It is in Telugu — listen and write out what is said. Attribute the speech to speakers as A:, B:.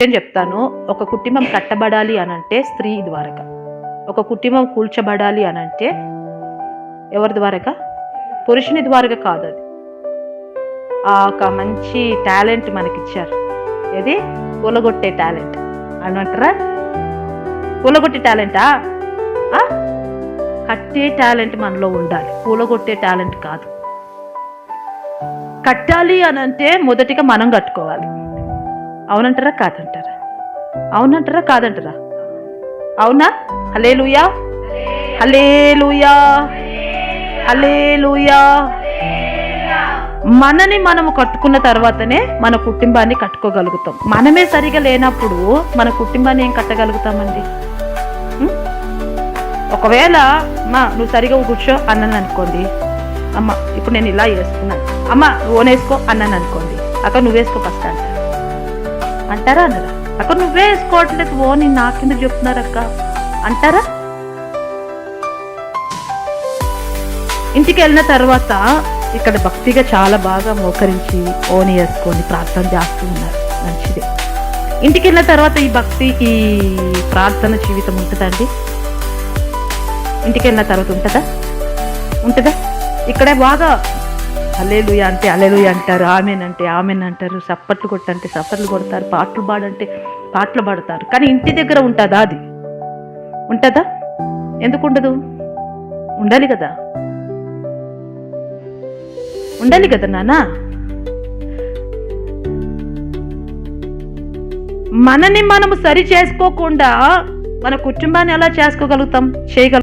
A: నేను చెప్తాను. ఒక కుటుంబం కట్టబడాలి అనంటే స్త్రీ ద్వారాగా, ఒక కుటుంబం కూల్చబడాలి అనంటే ఎవరి ద్వారాగా? పురుషుని ద్వారాగా కాదు. అది ఒక మంచి టాలెంట్ మనకిచ్చారు. ఏది? కూలగొట్టే టాలెంట్ అనంటారా? కూలగొట్టే టాలెంటా? కట్టే టాలెంట్ మనలో ఉండాలి, కూలగొట్టే టాలెంట్ కాదు. కట్టాలి అనంటే మొదటిగా మనం కట్టుకోవాలి. అవునంటారా కాదంటారా? అవునంటారా కాదంటారా? అవునా? హల్లెలూయా, హల్లెలూయా, హల్లెలూయా. మనని మనము కట్టుకున్న తర్వాతనే మన కుటుంబాన్ని కట్టుకోగలుగుతాం. మనమే సరిగా లేనప్పుడు మన కుటుంబాన్ని ఏం కట్టగలుగుతామండి? ఒకవేళ అమ్మా నువ్వు సరిగా కూర్చో అన్నాను అనుకోండి, అమ్మ ఇప్పుడు నేను ఇలా వేసుకున్నాను, అమ్మ ఓనేసుకో అన్నాను అనుకోండి, అక్క నువ్వేసుకో ఫస్ట్ అంటారా అనరా? అక్క నువ్వే వేసుకోవట్లేదు, ఓ నేను నాకెందుకు చెప్తున్నారు అక్క అంటారా? ఇంటికి వెళ్ళిన తర్వాత ఇక్కడ భక్తిగా చాలా బాగా మోకరించి ఓని వేసుకొని ప్రార్థన చేస్తూ ఉన్నారు, మంచిది. ఇంటికి వెళ్ళిన తర్వాత ఈ భక్తి, ఈ ప్రార్థన జీవితం ఉంటుందండి? ఇంటికి వెళ్ళిన తర్వాత ఉంటుందా? ఇక్కడే బాగా హల్లెలూయా అంటే హల్లెలూయా అంటారు, ఆమెన్ అంటే ఆమెన్ అంటారు, చప్పట్లు కొట్టంటే చప్పట్లు కొడతారు, పాటలు పాడంటే పాటలు పాడతారు. కానీ ఇంటి దగ్గర ఉంటుందా? అది ఉంటుందా? ఎందుకు ఉండదు? ఉండాలి కదా నాన్న. మనని మనము సరి చేసుకోకుండా మన కుటుంబాన్ని ఎలా చేసుకోగలుగుతాం? చేయగలుగుతాం.